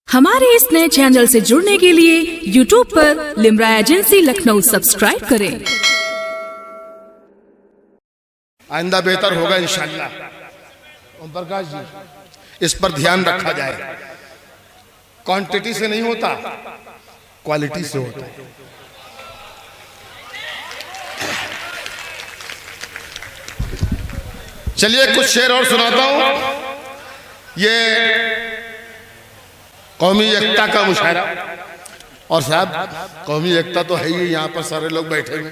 हमारे इस नए चैनल से जुड़ने के लिए YouTube पर लिम्रा एजेंसी लखनऊ सब्सक्राइब करें। आइंदा बेहतर होगा इंशाअल्लाह। ओम प्रकाश जी, इस पर ध्यान रखा जाए। क्वांटिटी से नहीं होता, क्वालिटी से होता है। चलिए कुछ शेर और सुनाता हूं। ये कौमी एकता का मुशायरा। और साहब कौमी एकता तो है ही, यहाँ पर सारे लोग बैठे हुए,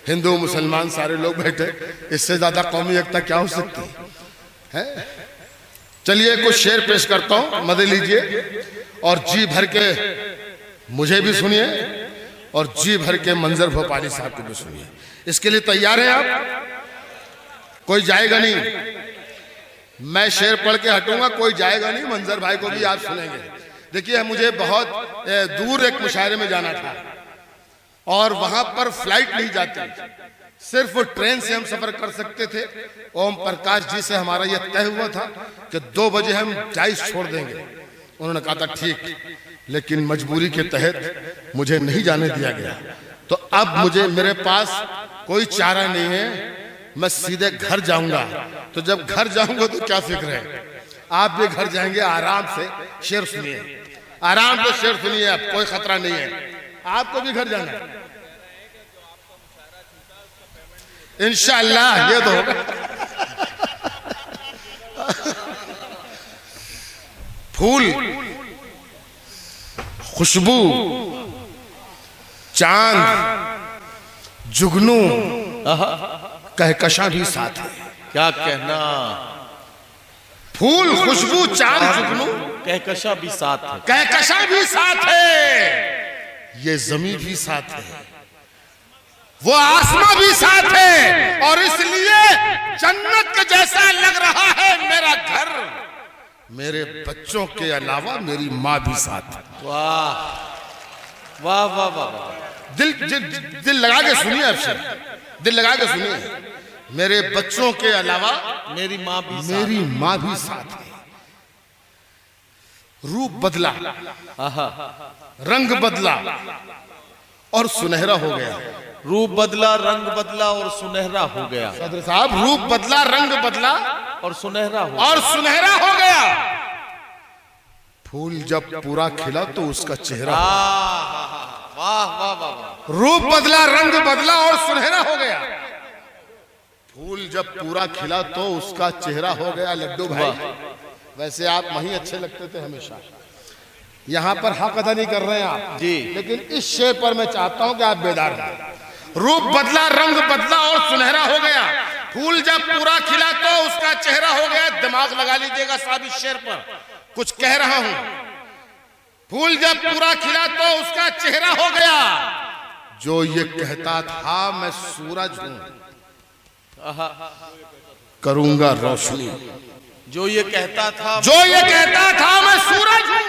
हिंदू मुसलमान सारे लोग बैठे, इससे ज्यादा कौमी एकता क्या हो सकती है? चलिए कुछ शेर पेश करता हूं, मजे लीजिए और जी भर के मुझे भी सुनिए और जी भर के मंजर भोपाली साहब को भी सुनिए। इसके लिए तैयार हैं आप? कोई जाएगा नहीं, मैं शेर पढ़ के हटूंगा, कोई जाएगा नहीं। मंजर भाई को भी आप सुनेंगे। देखिए मुझे बहुत दूर एक मुशायरे में जाना था और वहां पर फ्लाइट नहीं जाती, सिर्फ ट्रेन से हम सफर कर सकते थे। ओम प्रकाश जी से हमारा यह तय हुआ था कि 2 बजे हम जाइस छोड़ देंगे। उन्होंने कहा था ठीक, लेकिन मजबूरी के तहत मुझे नहीं जाने दिया गया। तो अब मुझे, मेरे पास कोई चारा नहीं है, मैं सीधे घर जाऊंगा। तो जब घर जाऊंगा तो क्या फिक्र है, आप भी घर जाएंगे, आराम से शेर सुनिए, आराम से शेर सुनिए, अब कोई खतरा नहीं है, आपको भी घर जाना है इंशाअल्लाह। ये तो होगा। फूल, खुशबू, चांद, जुगनू, कहकशां भी साथ है। क्या कहना, फूल, खुशबू, चांद, जुगनू, कहकशा भी साथ है। कहकशां भी साथ है, ये जमीन भी साथ है, वो आसमां भी साथ है, और इसलिए जन्नत के जैसा लग रहा है मेरा घर। मेरे बच्चों के अलावा मेरी माँ भी साथ है। वाह वाह वाह वाह। दिल लगा के सुनिए, अब दिल लगा के सुनिए। मेरे बच्चों के अलावा मेरी माँ भी साथ है। रूप बदला, रंग बदला और सुनहरा हो गया। रूप बदला, रंग बदला और सुनहरा हो गया। सदर साहब, रूप बदला, रंग बदला और सुनहरा हो गया। फूल जब पूरा खिला तो उसका चेहरा, वाह वाह वाह। रूप बदला, रंग बदला और सुनहरा हो गया। फूल जब पूरा खिला तो उसका चेहरा हो गया। लड्डू भाई, वैसे आप वहीं अच्छे लगते थे हमेशा, यहाँ पर हक अदा नहीं कर रहे हैं आप जी, लेकिन इस शेर पर मैं चाहता हूं कि आप बेदार रहें। रूप बदला, रंग बदला और सुनहरा हो गया। फूल जब पूरा खिला तो उसका चेहरा हो गया। दिमाग लगा लीजिएगा साहब, इस शेर पर कुछ कह रहा हूं। फूल जब पूरा खिला तो उसका चेहरा हो गया। जो ये कहता था मैं सूरज हूं, करूंगा रोशनी। जो ये कहता था मैं सूरज हूं,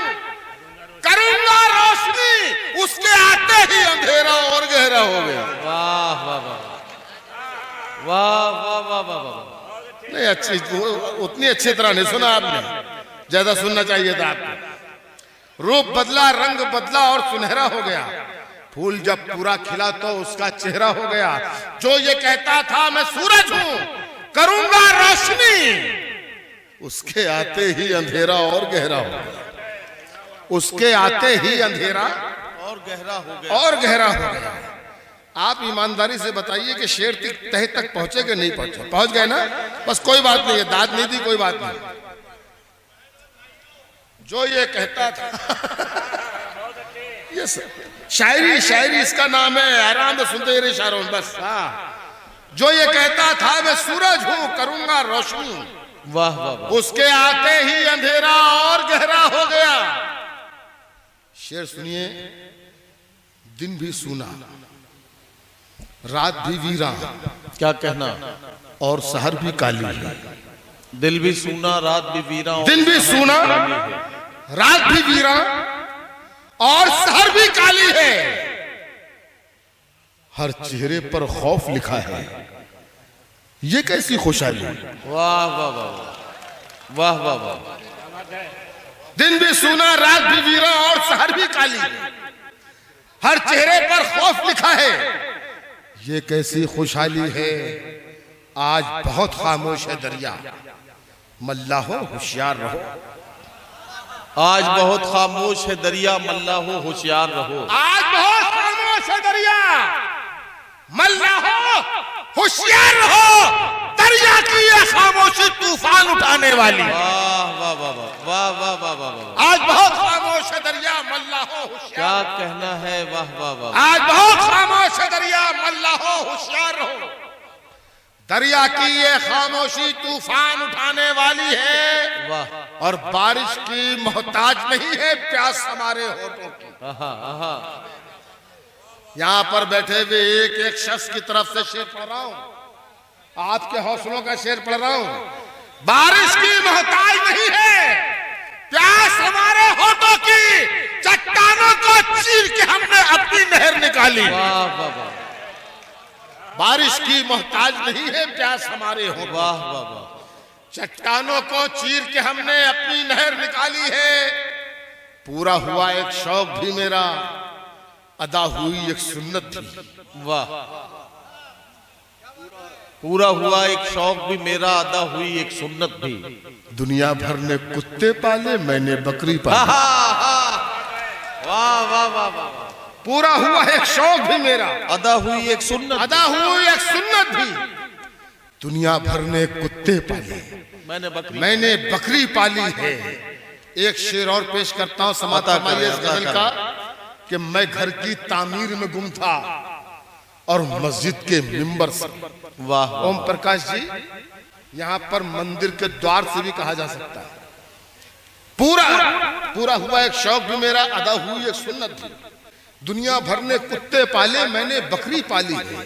करूंगा रोशनी, उसके आते ही अंधेरा और गहरा हो गया। वाह वाह वाह वाह वाह वाह वाह वाह। नहीं, अच्छी, उतनी अच्छी तरह नहीं सुना आपने, ज्यादा सुनना चाहिए था आपको। रूप बदला, रंग बदला और सुनहरा हो गया। फूल जब पूरा खिला तो उसका चेहरा हो गया। जो ये कहता था मैं सूरज हूं, करूंगा रोशनी, उसके आते ही अंधेरा और गहरा हो गया। उसके आते ही अंधेरा और गहरा हो गया। आप ईमानदारी से बताइए कि शेर तह तक पहुंचे कि नहीं पहुंचे? पहुंच गए ना? बस कोई बात नहीं है, दाद नहीं दी, कोई बात नहीं। जो ये कहता था ये शायरी इसका नाम है, आराम से सुनते रहे इशारों में बस। जो ये कहता था मैं सूरज हूं, करूंगा रोशनी, वाह वाह वाह। उसके आते ही अंधेरा और गहरा हो गया। शेर सुनिए। दिन भी सूना, रात भी वीरा, क्या कहना, और शहर भी काली। दिल भी सूना, रात भी वीरा, दिन भी सूना, रात भी वीरा और शहर भी काली है। हर चेहरे पर खौफ लिखा है, ये कैसी खुशहाली। वाह वाह वाह वाह वाह वाह। दिन भी सूना, रात भी वीरा और शहर भी काली है। हर चेहरे पर खौफ लिखा है, ये कैसी खुशहाली है। आज बहुत खामोश है दरिया, मल्लाहो होशियार रहो। आज बहुत खामोश है दरिया, मल्लाहो होशियार रहो। आज बहुत खामोश है दरिया, मल्लाहो होशियार रहो। दरिया की ये खामोशी तूफान उठाने वाली। वाह वाह वाह वाह वाह वाह वाह वाह। आज बहुत खामोश है दरिया, मल्लाहो होशियार। क्या कहना है, वाह वाह वाह। आज बहुत खामोश है दरिया, मल्लाहो होशियार रहो। दरिया की ये खामोशी तूफान उठाने वाली है, वाह। और बारिश की मोहताज नहीं है प्यास हमारे होठों की। आहा आहा। यहाँ पर बैठे हुए एक एक शख्स की तरफ से शेर पढ़ रहा हूं, आपके हौसलों का शेर पढ़ रहा हूं। बारिश की मोहताज नहीं है प्यास हमारे होठों की, चट्टानों को चीर के हमने अपनी नहर निकाली। वाह वाह वाह। बारिश की मोहताज नहीं है प्यास हमारे होठों, वाह वाह वाह। चट्टानों को चीर के हमने अपनी नहर निकाली है। पूरा हुआ एक शौक भी मेरा, अदा हुई एक सुन्नत भी। वाह। पूरा हुआ एक शौक भी मेरा, अदा हुई एक सुन्नत भी। दुनिया भर ने कुत्ते पाले, मैंने बकरी पाली। वाह वाह वाह वाह। पूरा हुआ एक शौक भी मेरा, अदा हुई एक सुन्नत, अदा हुई एक सुन्नत भी। दुनिया भर ने कुत्ते पाले, मैंने बकरी पाली है। एक शेर और पेश करता हूं, समाता फरमाइए इस गजल का कि मैं घर की तामीर में गुम था और मस्जिद के मिंबर से। वाह। ओम प्रकाश जी, यहाँ पर मंदिर के द्वार से भी कहा जा सकता है। पूरा हुआ एक शौक भी मेरा, अदा हुई एक सुन्नत भी। दुनिया भर ने कुत्ते पाले, मैंने बकरी पाली है।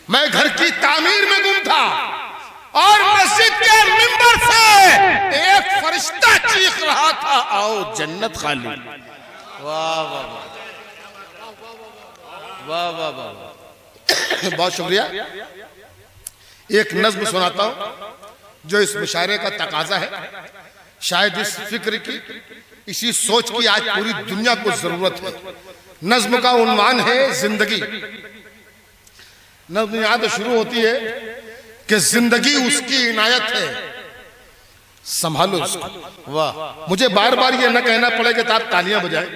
मैं घर की तामीर में गुम था और मस्जिद के मिंबर से एक फरिश्ता चीख रहा था, आओ जन्नत खाली। वाह वाह वाह वाह वाह। बहुत शुक्रिया। एक नज्म सुनाता हूं जो इस मुशायरे का तकाजा है। शायद इस फिक्र की, इसी सोच की आज पूरी दुनिया को जरूरत है। नज्म का उन्वान है जिंदगी। नज्म यहाँ तो शुरू होती है कि जिंदगी उसकी इनायत है, संभालो इसको। वाह। मुझे बार बार ये न कहना पड़े कि आप तालियां बजाएं।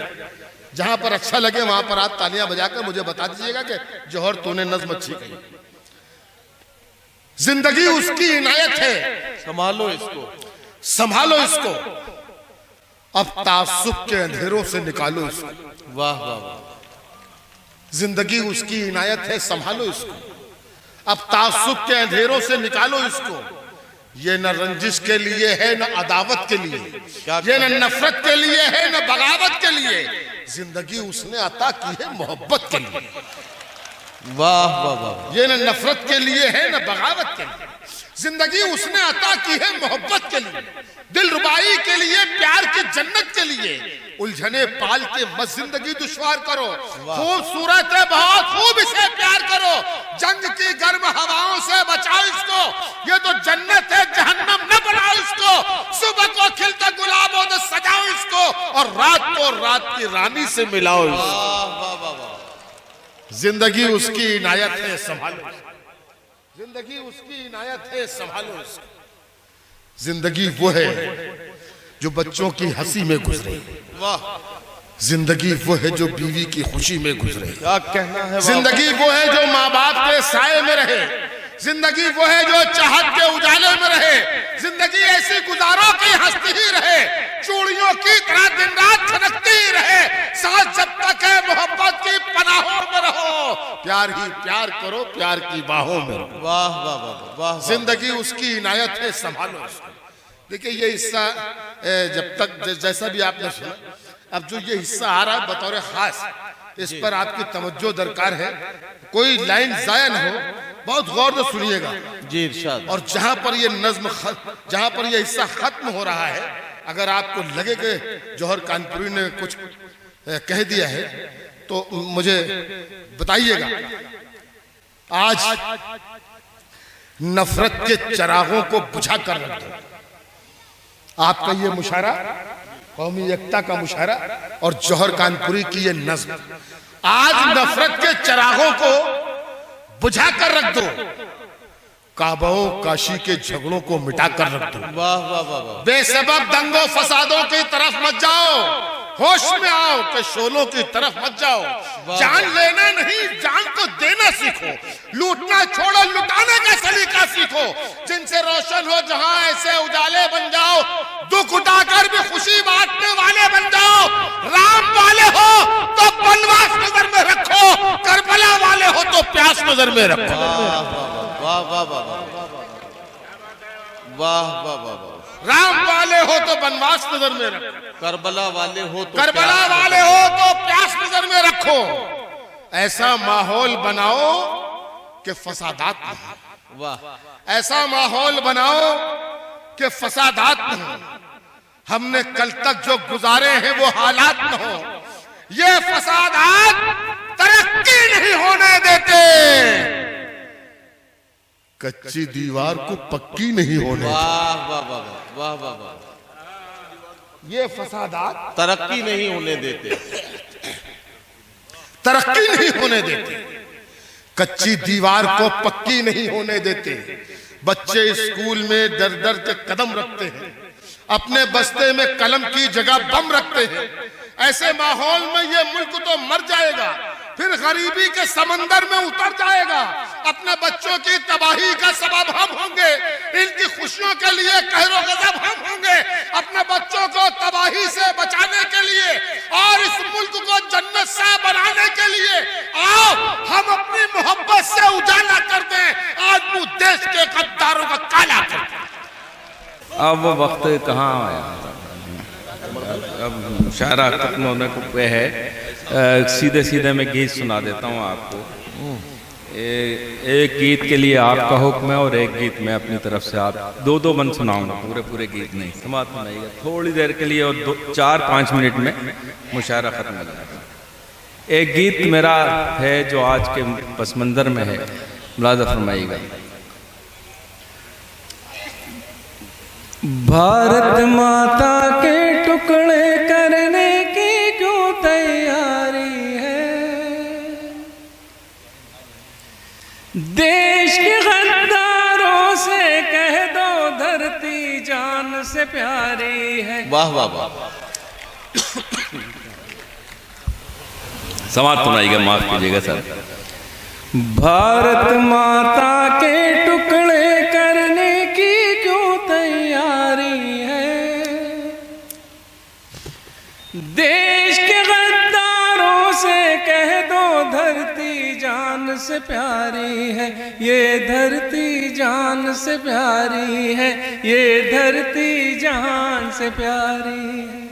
जहां पर अच्छा लगे वहां पर आप तालियां बजाकर मुझे बता दीजिएगा कि जौहर तूने नज्म अच्छी कही। जिंदगी उसकी इनायत है, संभालो इसको, संभालो इसको। अब तासुब के अंधेरों से निकालो इसको। वाह वाह वाह। जिंदगी उसकी इनायत है, संभालो इसको। अब तासुब के अंधेरों से निकालो इसको। ये न रंजिश के लिए है, न अदावत के लिए, ये न नफरत के लिए है, न बगावत के लिए। जिंदगी उसने अता की है मोहब्बत के लिए। वाह वाह वाह। ये न नफरत के लिए है, न बगावत के लिए। जिंदगी उसने अता की है मोहब्बत के लिए, दिल रुबाई के लिए, प्यार की जन्नत के लिए। उलझने पाल के मत जिंदगी दुश्वार करो। खूबसूरत है बहुत, खूब इसे प्यार करो। जंग की गर्म हवाओं से बचाओ इसको। ये तो जन्नत है, जहन्नम न बनाओ इसको। सुबह को खिलते गुलाबों से सजाओ इसको, और रात को रात की रानी से मिलाओ इसको। वाह वाह वाह वाह। जिंदगी उसकी इनायत है, संभालो। जिंदगी उसकी इनायत है, संभालो इसको। जिंदगी वो है जो बच्चों की हंसी में गुजरे। वाह। जिंदगी वो है जो बीवी की खुशी में गुजरे। क्या कहना है। जिंदगी वो है जो माँ बाप के साये में रहे। जिंदगी वो है जो चाहत के उजाले में रहे। जिंदगी ऐसी गुजारो कि हंसती ही रहे, चूड़ियों की तरह दिन रात खनकती ही रहे। सांस जब तक है मोहब्बत की पनाहों में रहो। प्यार ही प्यार करो, प्यार की बाहों में रहो। वाह वाह वाह वाह। जिंदगी उसकी इनायत है, संभालो उसको। देखिए ये हिस्सा जब तक जैसा भी आपने सुना, अब जो ये हिस्सा आ रहा है बतौर खास, इस पर आपकी तवज्जो दरकार है। कोई लाइन जाया न हो, बहुत गौर से सुनिएगा जी इरशाद। और जहां पर ये नज्म, जहां पर ये हिस्सा खत्म हो रहा है, अगर आपको लगे कि जौहर कानपुरी ने कुछ कह दिया है तो मुझे बताइएगा। आज नफरत के चरागों को बुझा कर रख दो। आपका ये मुशायरा कौमी एकता का मुशायरा और जौहर कानपुरी की ये नज्म। आज नफरत के चिरागों को बुझा कर रख दो, काबाओं काशी के झगड़ों को मिटा कर रख दो। वाह वाह वाह वाह। बेसबब दंगों फसादों की तरफ मत जाओ, होश में आओ कि शोलों की तरफ मत जाओ। जान लेना नहीं, जान को देना सीखो। लूटना छोड़ो, लुटाने का सलीका सीखो। जिनसे रोशन हो जहां ऐसे उजाले बन जाओ। दुख उठाकर भी खुशी बांटने वाले बन जाओ। राम वाले हो तो बनवास नजर में रखो, करबला वाले हो तो प्यास नजर में रखो। वाह वाह वाह वाह वाह वाह वाह। राम वाले हो तो बनवास नजर में रखो, करबला वाले हो तो करबला वाले हो तो प्यास नजर में रखो। ऐसा माहौल बनाओ कि फसादात न हो। वाह। ऐसा माहौल बनाओ कि फसादात न हो। हमने कल तक जो गुजारे हैं वो हालात न हो। ये फसादात तरक्की नहीं होने देते, कच्ची दीवार को पक्की नहीं होने देते। वाह वाह वाह वाह वाह वाह। ये फसादात तरक्की नहीं होने देते, तरक्की नहीं होने देते, कच्ची दीवार को पक्की नहीं होने देते। बच्चे स्कूल में डर डर के कदम रखते हैं, अपने बस्ते में कलम की जगह बम रखते हैं। ऐसे माहौल में ये मुल्क तो मर जाएगा, फिर गरीबी के समंदर में उतर जाएगा। अपने बच्चों की तबाही का सबब हम होंगे, इनकी खुशियों के लिए कहरो गजब हम होंगे। अपने बच्चों को तबाही से बचाने के लिए और इस मुल्क को जन्नत सा बनाने के लिए आओ हम अपनी मोहब्बत से उजाला कर दें। आज वो देश के गद्दारों का काला कर दें। अब वो वक्त कहाँ आया, अब मुशायरा खत्म होने को पे है। सीधे सीधे मैं गीत सुना देता हूँ आपको। एक गीत के लिए आपका हुक्म है और एक गीत मैं अपनी तरफ से आप दो दो बन सुनाऊंगा, पूरे गीत नहीं, समाप्त सुनाइएगा थोड़ी देर के लिए और 4-5 मिनट में मुशायरा खत्म हो जाएगा। एक गीत मेरा है जो आज के पस मंजर में है, मुलाज़ा फरमाइएगा। भारत माता के टुकड़े करने की क्यों तैयारी है, देश के गद्दारों से कह दो धरती जान से प्यारी है। वाह वाह वाह। समाप्त सुनाइएगा, माफ कीजिएगा सर। भारत माता के टुकड़े करने की क्यों तैयारी है, देश के गद्दारों से कह दो धरती जान से प्यारी है। ये धरती जान से प्यारी है, ये धरती जान से प्यारी है।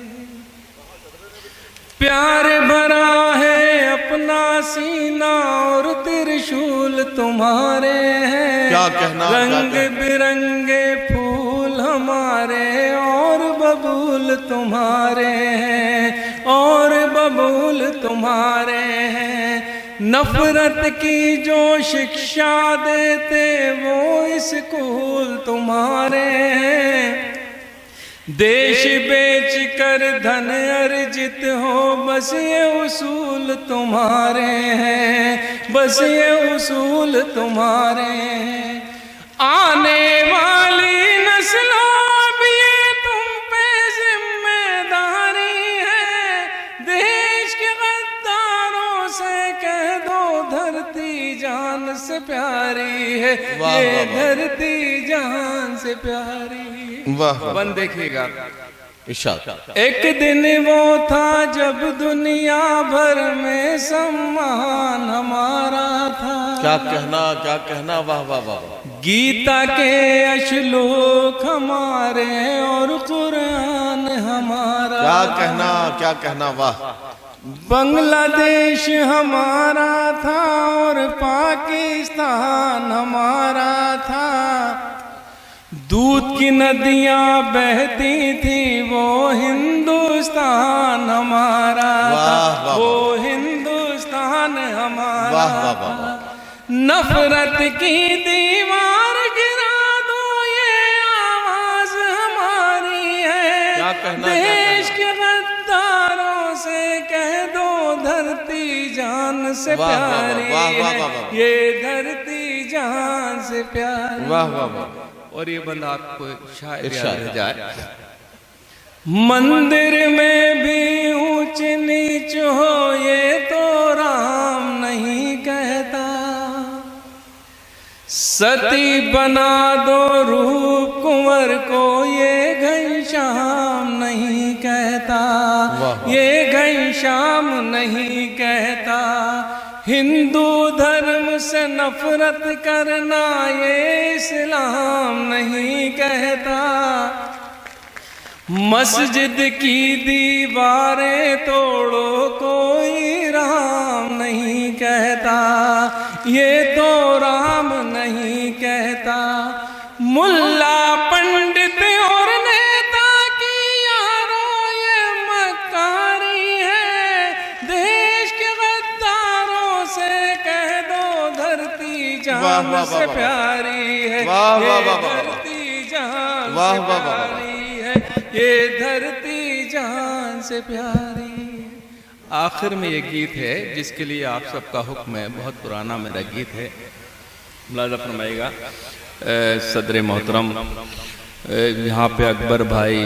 प्यार भरा है अपना सीना और त्रिशूल तुम्हारे हैं। क्या कहना, रंग बिरंगे फूल हमारे और बबूल तुम्हारे हैं, और बबूल तुम्हारे हैं। नफरत की जो शिक्षा देते वो स्कूल तुम्हारे हैं। देश बेच कर धन अर्जित हो बस ये उसूल तुम्हारे हैं, बस ये उसूल तुम्हारे हैं। आने वाली नस्लों अब ये तुम पे जिम्मेदारी है, देश के गद्दारों से कह दो धरती जान से प्यारी है। ये धरती जान से प्यारी है। वाह। बन देखिएगा। एक दिन वो था जब दुनिया भर में सम्मान हमारा था। क्या कहना, वाह वाह वाह। गीता के श्लोक हमारे और कुरान हमारा। क्या कहना, वाह। बांग्लादेश हमारा था और पाकिस्तान हमारा था। दूध की नदियां बहती थी वो हिंदुस्तान हमारा था, वो हिंदुस्तान हमारा। वाह वाह वाह। नफरत की दीवार गिरा दो ये आवाज हमारी है। क्या कहना, देश के कह दो धरती जान से वाह, वाह, प्यारी वाह, वाह, है, वाह, वाह। ये धरती जान से प्यारी। वाह वाह वाह। और ये बंदा आपको शायद इरशाद याद रह जाए। मंदिर में भी ऊंच नीच हो ये तो राम नहीं कहता, सती बना दो रूप कुंवर को ये घनश्याम नहीं कहता, ये घनश्याम नहीं कहता। हिंदू धर्म से नफरत करना ये इस्लाम नहीं कहता, मस्जिद की दीवारें तोड़ो कोई राम नहीं कहता, ये तो राम नहीं कहता। मुल्ला पंडित और नेता की यारों ये मक्कारी है, देश के गद्दारों से कह दो धरती जान से प्यारी है, ये धरती जान से प्यारी है, ये धरती जान से प्यारी। आखिर में ये गीत है जिसके लिए आप सबका हुक्म है, बहुत पुराना मेरा गीत है, मुलाज़ा फरमाइएगा। सदर मोहतरम यहाँ पे अकबर भाई,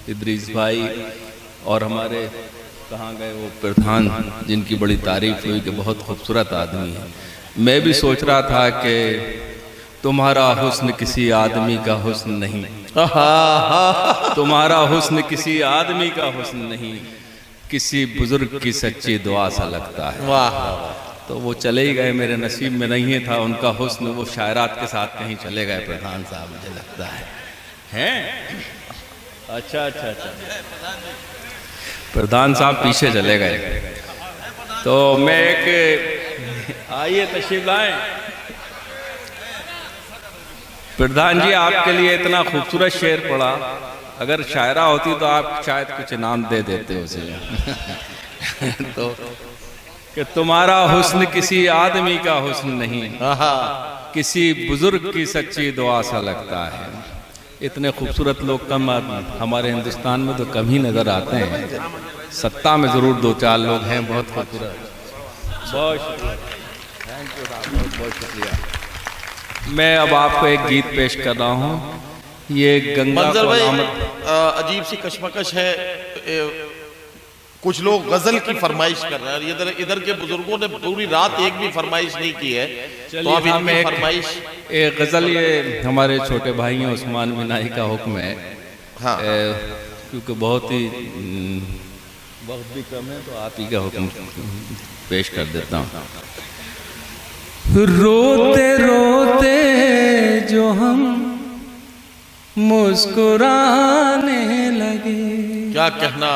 इदरीस भाई और हमारे कहाँ गए वो प्रधान, जिनकी बड़ी तारीफ हुई कि बहुत खूबसूरत आदमी है। मैं भी सोच रहा था कि तुम्हारा हुस्न किसी आदमी का हुस्न नहीं, तुम्हारा हुस्न किसी आदमी का हुस्न नहीं, किसी बुजुर्ग की सच्ची दुआ सा लगता है। वाह। तो वो चले ही गए, मेरे नसीब में नहीं था उनका हुस्न, वो शायरात के साथ कहीं चले गए प्रधान साहब, मुझे लगता है। हैं? अच्छा अच्छा अच्छा, प्रधान साहब पीछे चले गए। तो मैं एक, आइए तशरीफ लाएं प्रधान जी, आपके लिए इतना खूबसूरत शेर पढ़ा, अगर शायरा होती तो आप शायद कुछ इनाम दे देते उसे। तो कि तुम्हारा हुस्न किसी आदमी का हुस्न नहीं, किसी बुजुर्ग की सच्ची दुआ सा लगता है। इतने खूबसूरत लोग कम हमारे हिंदुस्तान में तो कम ही नजर आते हैं, सत्ता में जरूर दो चार लोग हैं बहुत खूबसूरत। बहुत शुक्रिया, थैंक यू साहब, बहुत बहुत शुक्रिया। मैं अब आपको एक गीत पेश कर रहा हूँ, ये गंगा मंजर को भाई, अलामत। अजीब सी कशमकश है, कुछ लोग गजल की फरमाइश कर रहे हैं, इधर इधर के बुजुर्गों ने पूरी रात एक भी फरमाइश नहीं की है, तो अब इनकी फरमाइश एक गजल, ये हमारे छोटे भाई हैं उस्मान बिनाई का हुक्म है। हाँ। क्योंकि बहुत ही वक्त भी कम है, तो आप ही का हुक्म पेश कर देता हूँ। रोते रोते जो हम मुस्कुराने लगे, क्या कहना,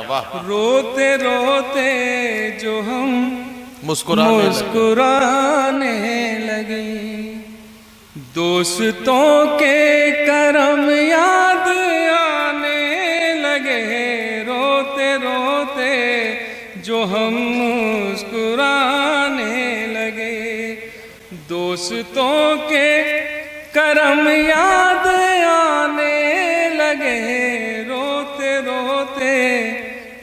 वाह। रोते रोते जो हम मुस्कुराने लगे, दोस्तों के करम याद आने लगे, रोते रोते जो हम मुस्कुराने लगे, दोस्तों के करम याद आने लगे, रोते रोते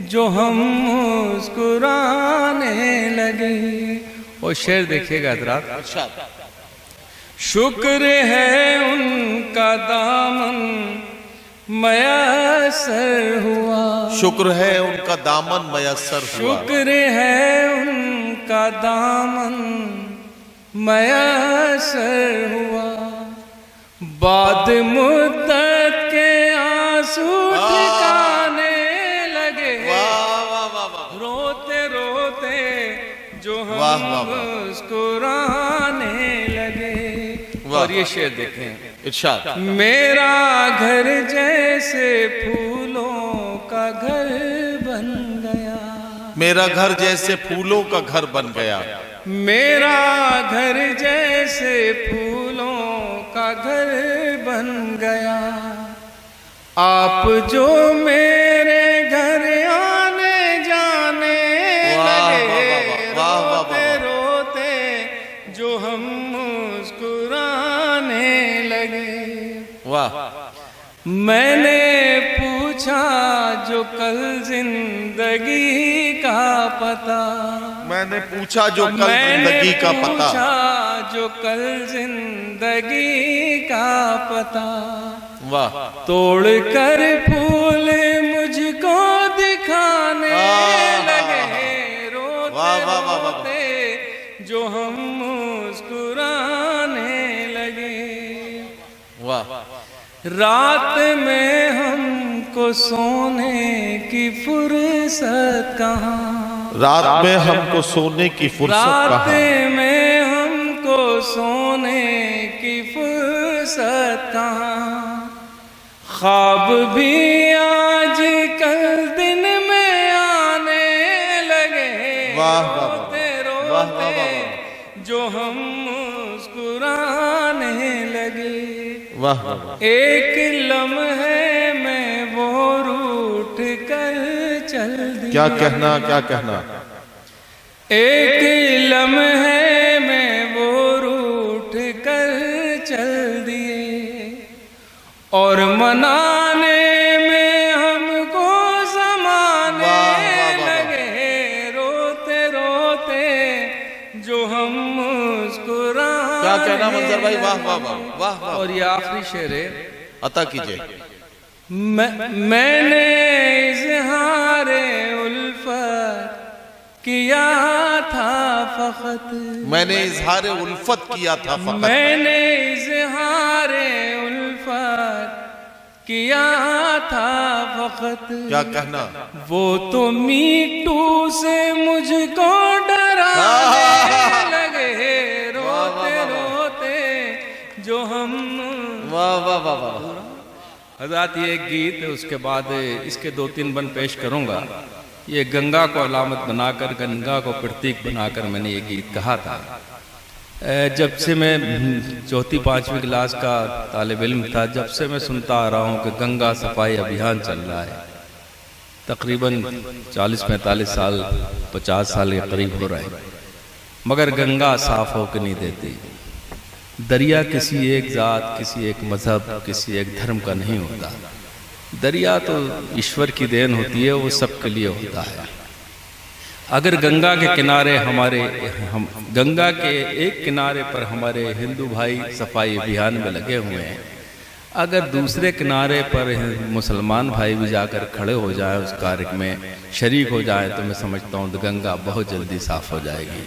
जो हम मुस्कुराने लगे। और शेर देखिएगा हज़रात, शुक्र है उनका दामन मयसर हुआ, शुक्र है उनका दामन मयसर हुआ, शुक्र है उनका दामन मयसर हुआ, बाद मुद्दत के आंसू ठिकाने लगे, रोते रोते जो हम मुस्कुराने लगे। और ये शेर देखें, इरशाद, मेरा घर जैसे फूलों का घर बन गया, मेरा घर जैसे फूलों का घर बन गया, मेरा घर जैसे फूलों का घर बन गया, आप जो मेरे घर आने जाने लगे, रोते रोते जो हम मुस्कुराने लगे। वाह। मैंने पूछा पूछा जो कल जिंदगी का पता, मैंने पूछा जो कल जिंदगी का पता, पूछा जो कल जिंदगी का पता, वाह, तोड़ कर फूल मुझको दिखाने लगे, रोते वाह, वाह, वाह, वाह। रोते जो हम मुस्कुराने लगे। वाह, रात में हमको सोने की फुर्सत कहाँ, रात में हमको सोने की फुर्सत रात कहाँ, में हमको सोने की फुर्सत कहाँ, ख्वाब भी आज कल दिन में आने लगे, वाह, वाह, वाह, रोते वाह, वाह, वाह, रोते जो हम मुस्कुराने लगे। वाह, वाह, एक लम्हे में वो रूठ कर चल दिया, क्या कहना, क्या कहना, एक लम्हे में वो रूठ कर चल दिए, और मनाने में हमको जमाने लगे, रोते रोते जो हम मुस्कुरा। क्या कहना मंजर भाई, वाह वाह वाह वाह वाह। और ये आखिरी शेर है, अता कीजिए। मैंने इज़हारे उल्फत किया था फकत, मैंने इजहार उल्फत किया था फकत, मैंने इज़हारे उल्फत किया था फकत। क्या कहना, वो तो मीटू से मुझको डराने लगे, रोते रोते जो हम। वाह वाह वाह वाह। हज़रात ये एक गीत है, उसके बाद इसके 2-3 बन पेश करूंगा। ये गंगा को अलामत बनाकर, गंगा को प्रतीक बनाकर मैंने ये गीत कहा था। जब से मैं 4वीं-5वीं क्लास का तालिब इल्म था, जब से मैं सुनता आ रहा हूँ कि गंगा सफाई अभियान चल रहा है। तकरीबन 40-45 साल, 50 साल के करीब हो रहा है, मगर गंगा साफ होकर नहीं देती। दरिया किसी एक ज़ात, किसी एक मज़हब, किसी एक धर्म का नहीं होता। दरिया तो ईश्वर की देन होती है, वो सबके लिए होता है। अगर गंगा के किनारे हम गंगा के एक किनारे पर हमारे हिंदू भाई सफाई अभियान में लगे हुए हैं, अगर दूसरे किनारे पर मुसलमान भाई भी जाकर खड़े हो जाएं, उस कार्य में शरीक हो जाएं, तो मैं समझता हूँ तो गंगा बहुत जल्दी साफ हो जाएगी।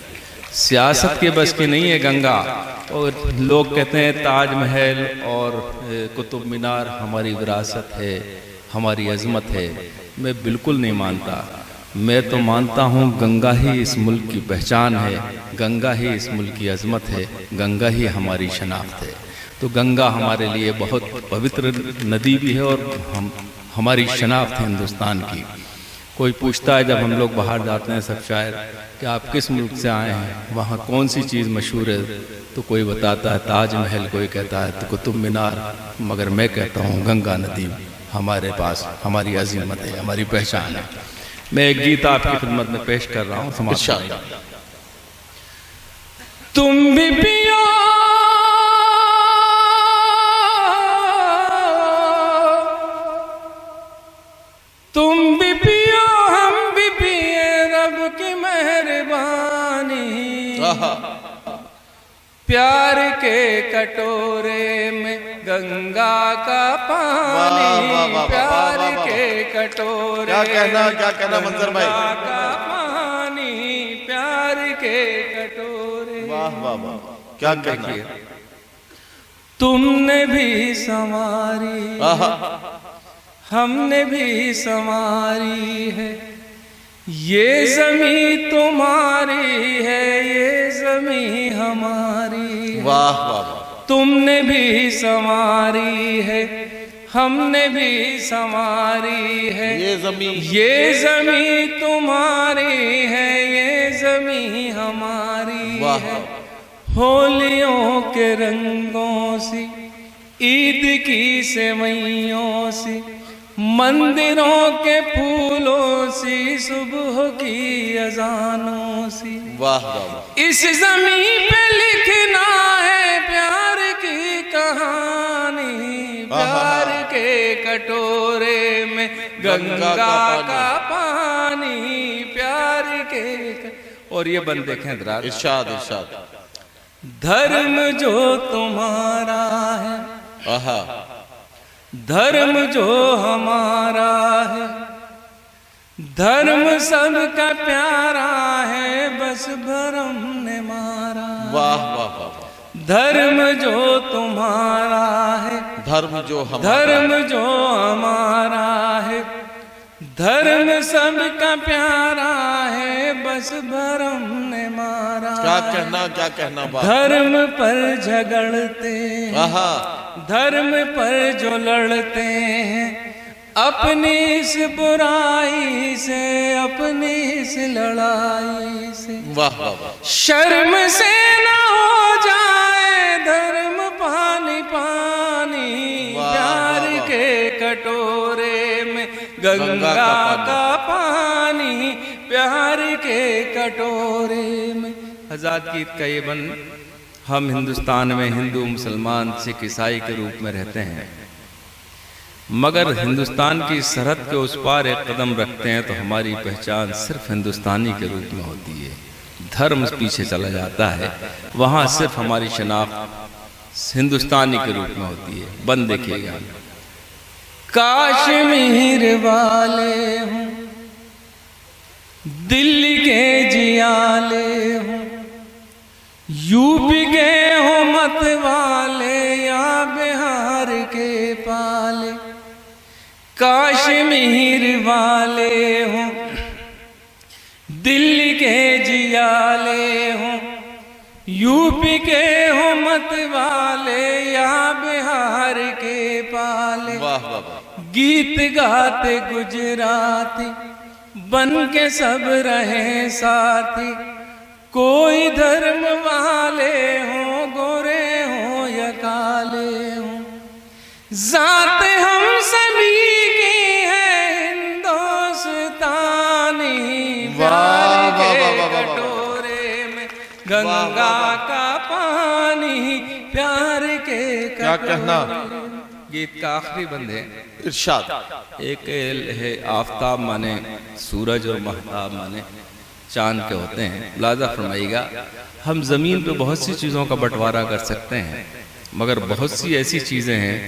सियासत के बस की नहीं है गंगा। और लोग कहते हैं ताजमहल और कुतुब मीनार हमारी विरासत है, हमारी अज़मत है। मैं बिल्कुल नहीं मानता। मैं तो मानता हूँ गंगा ही इस मुल्क की पहचान है, गंगा ही इस मुल्क की अज़मत है, गंगा ही हमारी शनाख्त है। तो गंगा हमारे लिए बहुत पवित्र नदी भी है और हमारी शनाख्त है हिंदुस्तान की। कोई पूछता है जब हम लोग बाहर जाते हैं, सब शायर, कि आप किस मुल्क से आए हैं, वहाँ कौन सी चीज़ मशहूर है, तो कोई बताता है ताजमहल, कोई कहता है तो कुतुब मीनार, मगर मैं कहता हूँ गंगा नदी हमारे पास हमारी अज़ीमत है, हमारी पहचान है। मैं एक गीत आपकी खिदमत में पेश कर रहा हूँ, समाज। तुम भी पियो तुम भी पियो, हम भी पिए, रब की मेहरबानी। प्यार के कटोरे में गंगा का पानी, प्यार के कटोरे, क्या कहना मंजर भाई, गंगा का पानी, प्यार के कटोरे। वाह वाह वाह, क्या कहना। तुमने भी संवारी, हमने भी संवारी है, ये ज़मीं तुम्हारी है, ये ज़मीं हमारी है। वाह वाह। तुमने भी संवारी है, हमने भी संवारी है, ये ज़मीं तुम्हारी है, ये ज़मीं हमारी है। होलियों के रंगों से, ईद की सेवइयों से, मंदिरों के फूलों से, सुबह की अजानों से, वाह वाह। इस जमीन पे लिखना है प्यार की कहानी, प्यार के कटोरे में गंगा का पानी प्यार के। और ये बंद देखें दराज, इरशाद इरशाद। धर्म जो तुम्हारा है, आहा, धर्म जो हमारा है, धर्म सबका प्यारा है, बस भरम ने मारा। वाह वाह वाह वाह। धर्म जो तुम्हारा है, धर्म जो हमारा, धर्म जो हमारा है, धर्म सबका प्यारा है, बस भरम ने मारा। क्या कहना बात। धर्म पर झगड़ते हैं, आहा, धर्म पर जो लड़ते हैं, अपनी इस बुराई से, अपनी इस लड़ाई से, वाह वाह वाह। शर्म से ना हो जाए धर्म पानी पानी, वाह, प्यार वाह, वाह। के कटोरे में गंगा का पानी, प्यार के कटोरे में। आजाद गीत का ये बन, हम हिंदुस्तान में हिंदू मुसलमान सिख ईसाई के रूप में रहते हैं, मगर हिंदुस्तान की सरहद के उस पार एक कदम रखते हैं तो हमारी पहचान सिर्फ हिंदुस्तानी के रूप में होती है। धर्म पीछे चला जाता है, वहाँ सिर्फ हमारी शनाख्त हिंदुस्तानी के रूप में होती है। बंद देखिएगा, काश्मीर वाले हूँ, दिल्ली के जियाले हूँ, यूपी के हो मत वाले, या बिहार के पाले, काश्मीर वाले हों, दिल्ली के जियाले हों, यूपी के हो मत वाले, या बिहार के पाले। वाह वाह वाह। गीत गाते गुजराती बन के सब रहे साथी, कोई धर्म वाले हों, गोरे हों या काले हों, जात हम सभी की है हिंदुस्तानी। प्यार के कटोरे में गंगा का पानी, प्यार के क्या कहना। गीत का आखिरी बंद है, इरशाद। एक है आफताब माने सूरज और महताब माने चांद के होते हैं। लाजा फरमाइएगा, हम ज़मीन पे बहुत सी चीज़ों का बंटवारा कर सकते हैं, मगर बहुत सी ऐसी चीज़ें हैं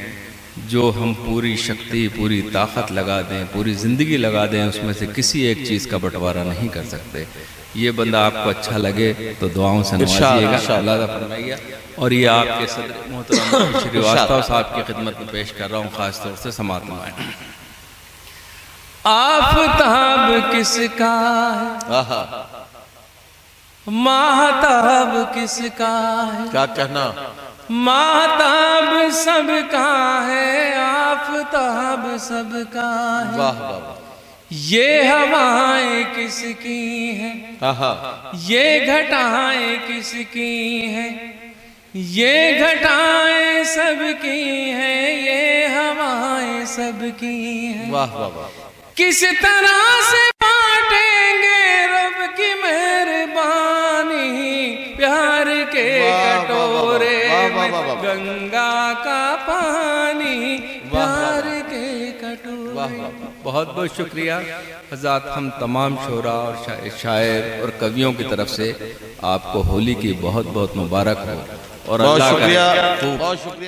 जो हम पूरी शक्ति, पूरी ताकत लगा दें, पूरी ज़िंदगी लगा दें, उसमें से किसी एक चीज़ का बंटवारा नहीं कर सकते। ये बंदा आपको अच्छा लगे तो दुआओं से नवाजिएगा, लाजा फरमाइएगा। और ये आपके सदर मोहतरम श्रीवास्तव साहब की खिदमत में पेश कर रहा हूँ, ख़ास तौर से समात में। आफताब किसका है, महताब किसका है, क्या कहना। महताब सबका है, आफताब सबका है। वाह वाह वाह। ये हवाएं किसकी हैं, आहा, ये घटाएं किसकी हैं, ये घटाएं सबकी हैं, ये हवाएं सबकी हैं। वाह वाह वाह। किस तरह से बांटेंगे रब की मेहरबानी, प्यार के कटोरे में गंगा का पानी, प्यार के कटोरे। बहुत बहुत शुक्रिया हज़रात। हम तमाम शोरा और शायर और कवियों की तरफ से आपको होली की बहुत बहुत मुबारक हो। और बहुत अल्लाह शुक्रिया, करे खूब बहुत शुक्रिया।